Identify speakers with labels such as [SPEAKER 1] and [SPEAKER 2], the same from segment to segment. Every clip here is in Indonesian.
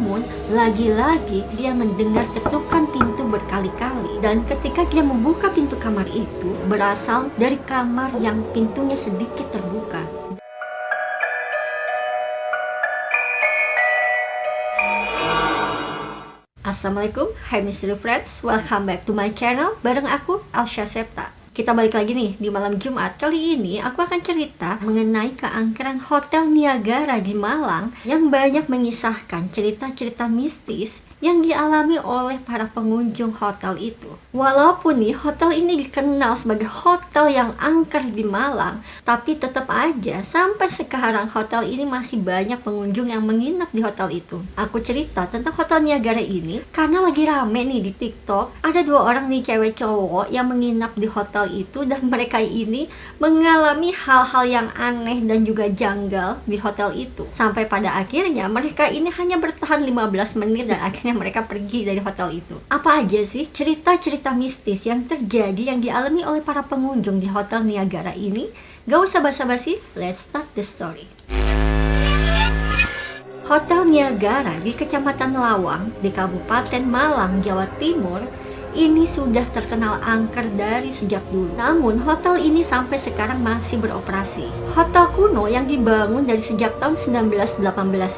[SPEAKER 1] Namun, lagi-lagi dia mendengar ketukan pintu berkali-kali. Dan ketika dia membuka pintu kamar itu, berasal dari kamar yang pintunya sedikit terbuka. Assalamualaikum, hai Mystery Friends, welcome back to my channel bareng aku, Alsha Septa. Kita balik lagi nih di malam Jumat. Kali ini aku akan cerita mengenai keangkeran Hotel Niagara di Malang yang banyak mengisahkan cerita-cerita mistis yang dialami oleh para pengunjung hotel itu. Walaupun nih hotel ini dikenal sebagai hotel yang angker di Malang, tapi tetap aja sampai sekarang hotel ini masih banyak pengunjung yang menginap di hotel itu. Aku cerita tentang Hotel Niagara ini karena lagi rame nih di TikTok. Ada 2 orang nih cewek cowok yang menginap di hotel itu dan mereka ini mengalami hal-hal yang aneh dan juga janggal di hotel itu. Sampai pada akhirnya mereka ini hanya bertahan 15 menit dan akhirnya mereka pergi dari hotel itu. Apa aja sih cerita-cerita mistis yang terjadi yang dialami oleh para pengunjung di Hotel Niagara ini? Gak usah basa-basi, let's start the story. Hotel Niagara di Kecamatan Lawang di Kabupaten Malang, Jawa Timur ini sudah terkenal angker dari sejak dulu. Namun hotel ini sampai sekarang masih beroperasi. Hotel kuno yang dibangun dari sejak tahun 1918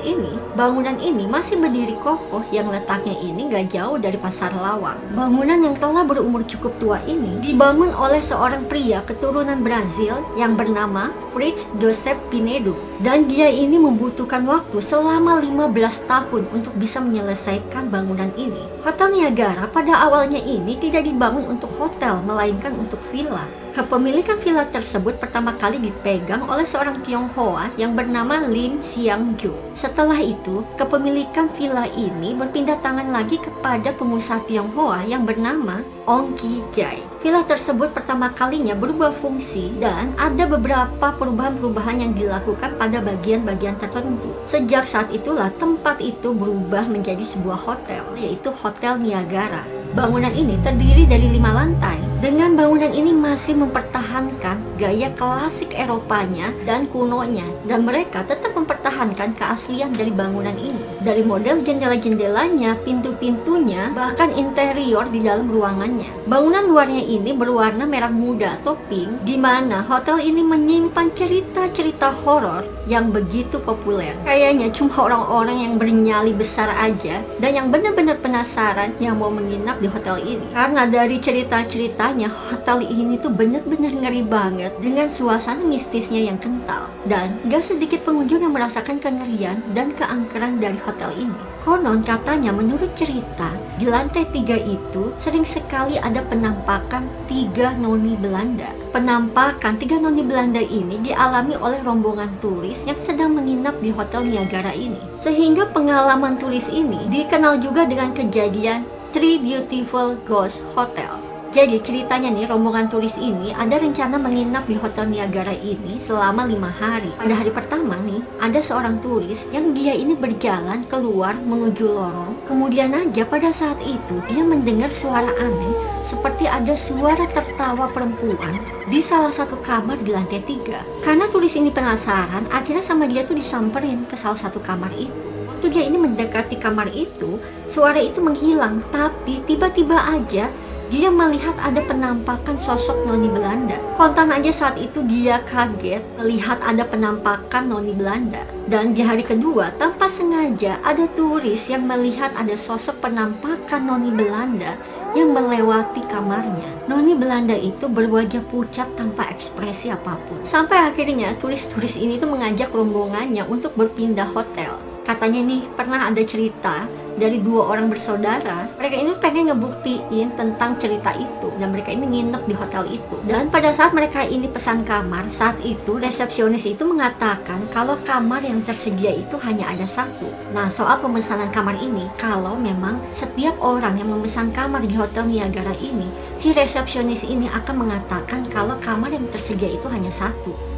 [SPEAKER 1] ini, bangunan ini masih berdiri kokoh yang letaknya ini gak jauh dari Pasar Lawang. Bangunan yang telah berumur cukup tua ini dibangun oleh seorang pria keturunan Brazil yang bernama Fritz Joseph Pinedo. Dan dia ini membutuhkan waktu selama 15 tahun untuk bisa menyelesaikan bangunan ini. Hotel Niagara pada awalnya ini tidak dibangun untuk hotel, melainkan untuk villa. Kepemilikan villa tersebut pertama kali dipegang oleh seorang Tionghoa yang bernama Lim Siang Ju. Setelah itu, kepemilikan villa ini berpindah tangan lagi kepada pengusaha Tionghoa yang bernama Ong Ki Jai. Villa tersebut pertama kalinya berubah fungsi dan ada beberapa perubahan-perubahan yang dilakukan pada bagian-bagian tertentu. Sejak saat itulah tempat itu berubah menjadi sebuah hotel, yaitu Hotel Niagara. Bangunan ini terdiri dari 5 lantai. Dengan bangunan ini masih mempertahankan gaya klasik Eropanya dan kunonya, dan mereka tetap mempertahankan keaslian dari bangunan ini. Dari model jendela-jendelanya, pintu-pintunya, bahkan interior di dalam ruangannya. Bangunan luarnya ini berwarna merah muda atau pink, di mana hotel ini menyimpan cerita-cerita horor yang begitu populer. Kayaknya cuma orang-orang yang bernyali besar aja dan yang benar-benar penasaran yang mau menginap di hotel ini. Karena dari cerita-ceritanya, hotel ini tuh benar-benar ngeri banget dengan suasana mistisnya yang kental. Dan gak sedikit pengunjung yang merasakan kengerian dan keangkeran dari hotel ini. Konon katanya menurut cerita, di lantai 3 itu sering sekali ada penampakan 3 noni Belanda. Penampakan 3 noni Belanda ini dialami oleh rombongan turis yang sedang menginap di Hotel Niagara ini. Sehingga pengalaman turis ini dikenal juga dengan kejadian Three Beautiful Ghost Hotel. Jadi ceritanya nih, rombongan turis ini ada rencana menginap di Hotel Niagara ini selama 5 hari. Pada hari pertama nih, ada seorang turis yang dia ini berjalan keluar menuju lorong. Kemudian aja pada saat itu dia mendengar suara aneh seperti ada suara tertawa perempuan di salah satu kamar di lantai 3. Karena turis ini penasaran, akhirnya sama dia tuh disamperin ke salah satu kamar itu. Waktu dia ini mendekati kamar itu, suara itu menghilang, tapi tiba-tiba aja dia melihat ada penampakan sosok noni Belanda. Kontan aja saat itu dia kaget melihat ada penampakan noni Belanda. Dan di hari kedua, tanpa sengaja ada turis yang melihat ada sosok penampakan noni Belanda yang melewati kamarnya. Noni Belanda itu berwajah pucat tanpa ekspresi apapun. Sampai akhirnya turis-turis ini tuh mengajak rombongannya untuk berpindah hotel. Katanya nih, pernah ada cerita dari 2 orang bersaudara. Mereka ini pengen ngebuktiin tentang cerita itu, dan mereka ini nginep di hotel itu. Dan pada saat mereka ini pesan kamar, saat itu resepsionis itu mengatakan kalau kamar yang tersedia itu hanya ada 1. Nah, soal pemesanan kamar ini, kalau memang setiap orang yang memesan kamar di Hotel Niagara ini, si resepsionis ini akan mengatakan kalau kamar yang tersedia itu hanya 1.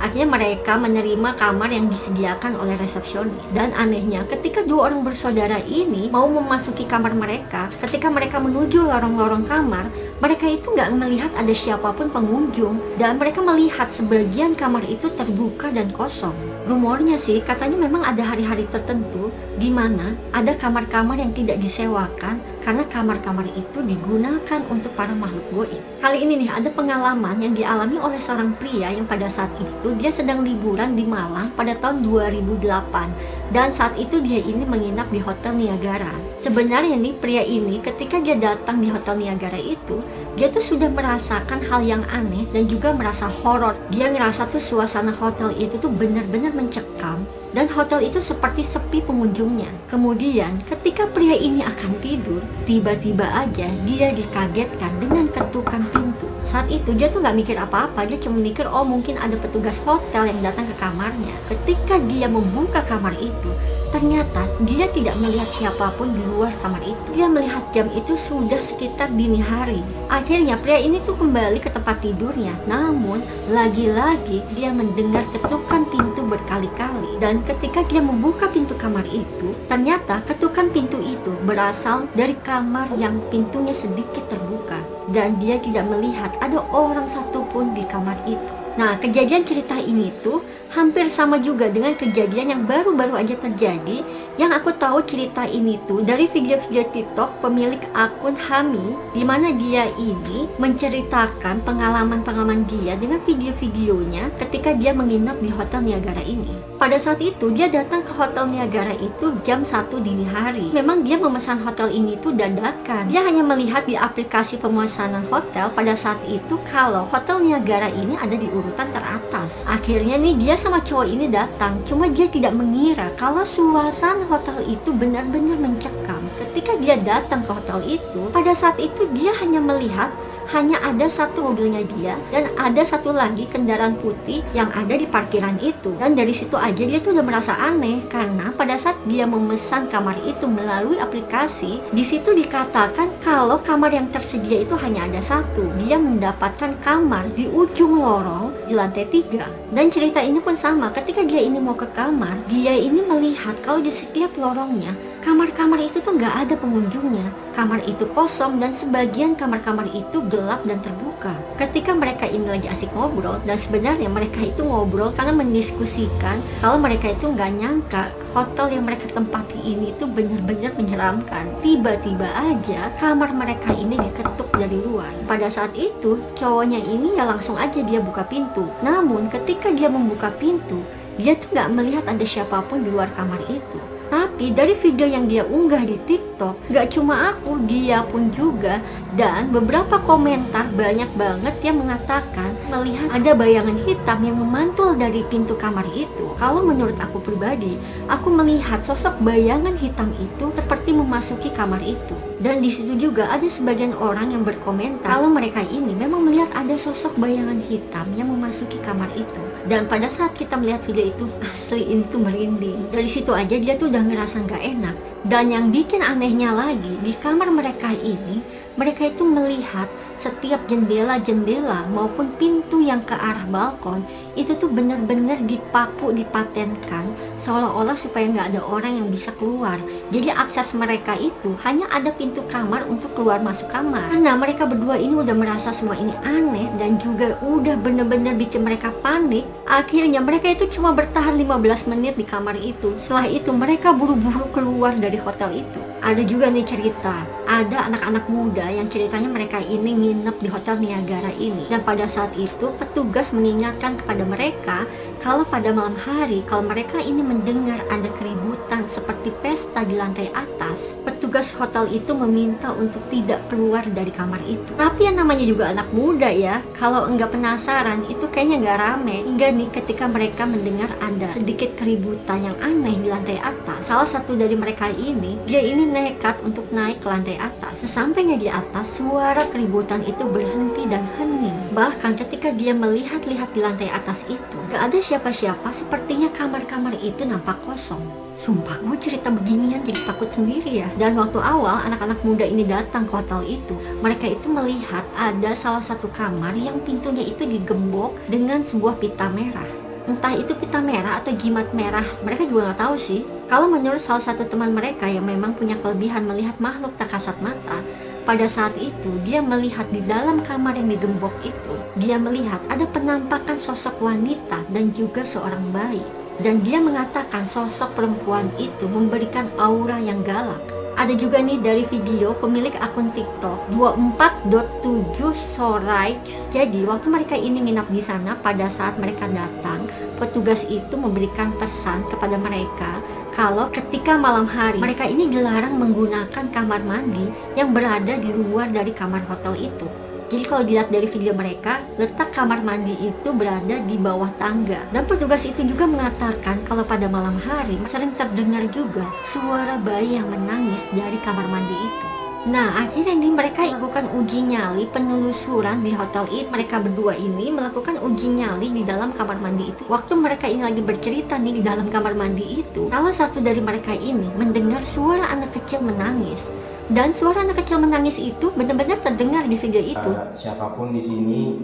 [SPEAKER 1] Akhirnya mereka menerima kamar yang disediakan oleh resepsionis. Dan anehnya, ketika 2 orang bersaudara ini mau memasuki kamar mereka, ketika mereka menuju lorong-lorong kamar, mereka itu nggak melihat ada siapapun pengunjung, dan mereka melihat sebagian kamar itu terbuka dan kosong. Rumornya sih, katanya memang ada hari-hari tertentu di mana ada kamar-kamar yang tidak disewakan karena kamar-kamar itu digunakan untuk para makhluk goib. Kali ini nih ada pengalaman yang dialami oleh seorang pria yang pada saat itu dia sedang liburan di Malang pada tahun 2008 dan saat itu dia ini menginap di Hotel Niagara. Sebenarnya nih pria ini ketika dia datang di Hotel Niagara itu dia tuh sudah merasakan hal yang aneh dan juga merasa horor. Dia ngerasa tuh suasana hotel itu tuh benar-benar mencekam dan hotel itu seperti sepi pengunjungnya. Kemudian ketika pria ini akan tidur, tiba-tiba aja dia dikagetkan dengan ketukan pintu. Saat itu dia tuh gak mikir apa-apa, dia cuma mikir oh mungkin ada petugas hotel yang datang ke kamarnya. Ketika dia membuka kamar itu, ternyata dia tidak melihat siapapun di luar kamar itu. Dia melihat jam itu sudah sekitar dini hari. Akhirnya pria ini tuh kembali ke tempat tidurnya. Namun lagi-lagi dia mendengar ketukan pintu berkali-kali. Dan ketika dia membuka pintu kamar itu, ternyata ketukan pintu itu berasal dari kamar yang pintunya sedikit terbuka. Dan dia tidak melihat ada orang satupun di kamar itu. Nah, kejadian cerita ini tuh hampir sama juga dengan kejadian yang baru-baru aja terjadi. Yang aku tahu cerita ini tuh dari video-video TikTok pemilik akun Hami, di mana dia ini menceritakan pengalaman-pengalaman dia dengan video-videonya ketika dia menginap di Hotel Niagara ini. Pada saat itu dia datang ke Hotel Niagara itu jam 1 dini hari. Memang dia memesan hotel ini tuh dadakan. Dia hanya melihat di aplikasi pemesanan hotel pada saat itu kalau Hotel Niagara ini ada di urutan teratas. Akhirnya nih dia sama cowok ini datang, cuma dia tidak mengira kalau suasana hotel itu benar-benar mencekam. Ketika dia datang ke hotel itu, pada saat itu dia hanya melihat hanya ada satu mobilnya dia dan ada satu lagi kendaraan putih yang ada di parkiran itu. Dan dari situ aja dia tuh udah merasa aneh karena pada saat dia memesan kamar itu melalui aplikasi, di situ dikatakan kalau kamar yang tersedia itu hanya ada satu. Dia mendapatkan kamar di ujung lorong di lantai 3. Dan cerita ini pun sama, ketika dia ini mau ke kamar, dia ini melihat kalau di setiap lorongnya kamar-kamar itu tuh nggak ada pengunjungnya. Kamar itu kosong dan sebagian kamar-kamar itu gelap dan terbuka. Ketika mereka ini lagi asik ngobrol, dan sebenarnya mereka itu ngobrol karena mendiskusikan kalau mereka itu nggak nyangka hotel yang mereka tempati ini tuh benar-benar menyeramkan. Tiba-tiba aja kamar mereka ini diketuk dari luar. Pada saat itu cowoknya ini ya langsung aja dia buka pintu. Namun ketika dia membuka pintu, dia tuh nggak melihat ada siapapun di luar kamar itu. Tapi dari video yang dia unggah di TikTok, gak cuma aku, dia pun juga. Dan beberapa komentar banyak banget yang mengatakan melihat ada bayangan hitam yang memantul dari pintu kamar itu. Kalau menurut aku pribadi, aku melihat sosok bayangan hitam itu seperti memasuki kamar itu. Dan di situ juga ada sebagian orang yang berkomentar kalau mereka ini memang melihat ada sosok bayangan hitam yang memasuki kamar itu. Dan pada saat kita melihat video itu, asli ini tuh merinding. Dari situ aja dia tuh udah ngerasa gak enak. Dan yang bikin anehnya lagi, di kamar mereka ini, mereka itu melihat setiap jendela-jendela maupun pintu yang ke arah balkon itu tuh bener-bener dipatenkan seolah-olah supaya nggak ada orang yang bisa keluar. Jadi akses mereka itu hanya ada pintu kamar untuk keluar masuk kamar. Karena mereka berdua ini udah merasa semua ini aneh dan juga udah bener-bener bikin mereka panik. Akhirnya mereka itu cuma bertahan 15 menit di kamar itu. Setelah itu mereka buru-buru keluar dari hotel itu. Ada juga nih cerita, ada anak-anak muda yang ceritanya mereka ini nginep di Hotel Niagara ini. Dan pada saat itu petugas mengingatkan kepada mereka kalau pada malam hari, kalau mereka ini mendengar ada keributan seperti pesta di lantai atas, petugas hotel itu meminta untuk tidak keluar dari kamar itu. Tapi yang namanya juga anak muda ya, kalau enggak penasaran itu kayaknya enggak rame. Hingga nih ketika mereka mendengar ada sedikit keributan yang aneh di lantai atas, salah satu dari mereka ini, dia ini nekat untuk naik ke lantai atas. Sesampainya di atas, suara keributan itu berhenti dan hening. Bahkan ketika dia melihat-lihat di lantai atas itu, gak ada siapa-siapa, sepertinya kamar-kamar itu nampak kosong. Sumpah gue cerita beginian jadi takut sendiri ya. Dan waktu awal anak-anak muda ini datang ke hotel itu, mereka itu melihat ada salah satu kamar yang pintunya itu digembok dengan sebuah pita merah. Entah itu pita merah atau jimat merah, mereka juga gak tahu sih. Kalau menurut salah satu teman mereka yang memang punya kelebihan melihat makhluk tak kasat mata, pada saat itu dia melihat di dalam kamar yang digembok itu, dia melihat ada penampakan sosok wanita dan juga seorang bayi. Dan dia mengatakan sosok perempuan itu memberikan aura yang galak. Ada juga nih dari video pemilik akun TikTok 24.7 Sorikes. Jadi waktu mereka ini nginap di sana, pada saat mereka datang, petugas itu memberikan pesan kepada mereka kalau ketika malam hari mereka ini dilarang menggunakan kamar mandi yang berada di luar dari kamar hotel itu. Jadi kalau dilihat dari video mereka, letak kamar mandi itu berada di bawah tangga. Dan petugas itu juga mengatakan kalau pada malam hari sering terdengar juga suara bayi yang menangis dari kamar mandi itu. Nah, akhirnya ini mereka melakukan uji nyali penelusuran di hotel itu. Mereka berdua ini melakukan uji nyali di dalam kamar mandi itu. Waktu mereka ini lagi bercerita nih di dalam kamar mandi itu, salah satu dari mereka ini mendengar suara anak kecil menangis. Dan suara anak kecil menangis itu benar-benar terdengar di video itu.
[SPEAKER 2] Siapapun di sini,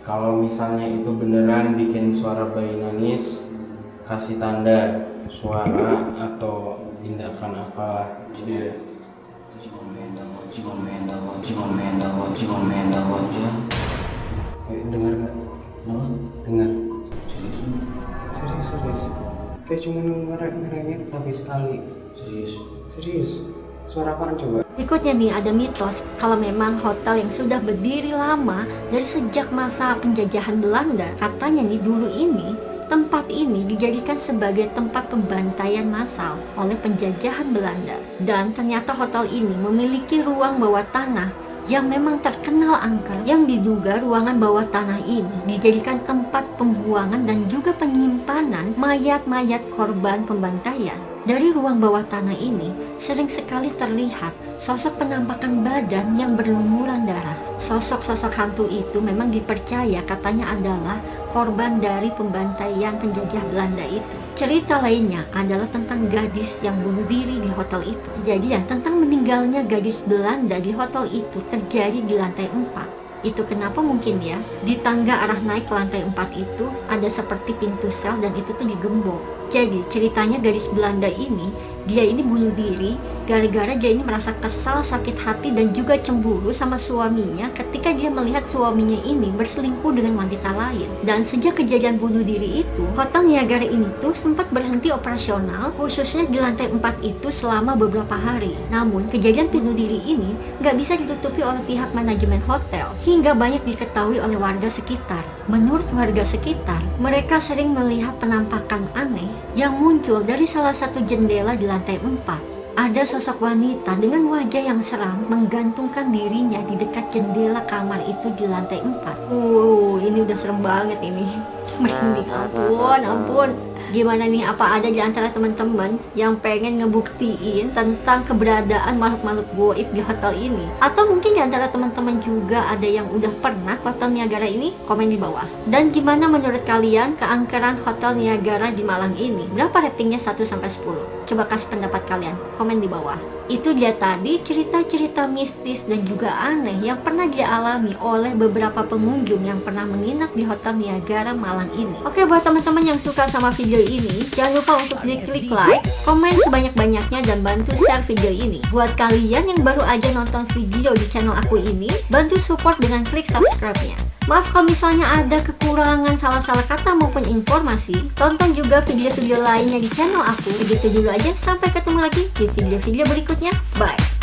[SPEAKER 2] kalau misalnya itu beneran bikin suara bayi nangis, kasih tanda suara atau tindakan apa. Dengar nggak? Dengar. Serius. Kayak cuma ngerengek tapi sekali. Serius. Suara apaan coba?
[SPEAKER 1] Berikutnya nih ada mitos kalau memang hotel yang sudah berdiri lama dari sejak masa penjajahan Belanda. Katanya nih dulu ini tempat ini dijadikan sebagai tempat pembantaian massal oleh penjajahan Belanda. Dan ternyata hotel ini memiliki ruang bawah tanah yang memang terkenal angker, yang diduga ruangan bawah tanah ini dijadikan tempat pembuangan dan juga penyimpanan mayat-mayat korban pembantaian. Dari ruang bawah tanah ini sering sekali terlihat sosok penampakan badan yang berlumuran darah. Sosok-sosok hantu itu memang dipercaya katanya adalah korban dari pembantaian penjajah Belanda itu. Cerita lainnya adalah tentang gadis yang bunuh diri di hotel itu. Kejadian tentang meninggalnya gadis Belanda di hotel itu terjadi di lantai 4. Itu kenapa mungkin ya, di tangga arah naik ke lantai 4 itu ada seperti pintu sel dan itu tuh digembok. Jadi ceritanya gadis Belanda ini, dia ini bunuh diri gara-gara dia ini merasa kesal, sakit hati dan juga cemburu sama suaminya ketika dia melihat suaminya ini berselingkuh dengan wanita lain. Dan sejak kejadian bunuh diri itu, Hotel Niagara ini tuh sempat berhenti operasional khususnya di lantai 4 itu selama beberapa hari. Namun kejadian bunuh diri ini gak bisa ditutupi oleh pihak manajemen hotel hingga banyak diketahui oleh warga sekitar. Menurut warga sekitar, mereka sering melihat penampakan aneh yang muncul dari salah satu jendela di lantai 4. Ada sosok wanita dengan wajah yang seram menggantungkan dirinya di dekat jendela kamar itu di lantai 4. Ini udah serem banget ini. Merinding, ampun. Gimana nih, apa ada di antara teman-teman yang pengen ngebuktiin tentang keberadaan makhluk-makhluk goib di hotel ini? Atau mungkin di antara teman-teman juga ada yang udah pernah ke Hotel Niagara ini? Komen di bawah. Dan gimana menurut kalian keangkeran Hotel Niagara di Malang ini? Berapa ratingnya 1-10? Coba kasih pendapat kalian, komen di bawah. Itu dia tadi cerita-cerita mistis dan juga aneh yang pernah dialami oleh beberapa pengunjung yang pernah menginap di Hotel Niagara Malang ini. Oke, buat teman-teman yang suka sama video ini, jangan lupa untuk klik like, komen sebanyak-banyaknya dan bantu share video ini. Buat kalian yang baru aja nonton video di channel aku ini, bantu support dengan klik subscribe-nya. Maaf kalau misalnya ada kekurangan salah-salah kata maupun informasi. Tonton juga video-video lainnya di channel aku. Begitu dulu aja, sampai ketemu lagi di video-video berikutnya. Bye!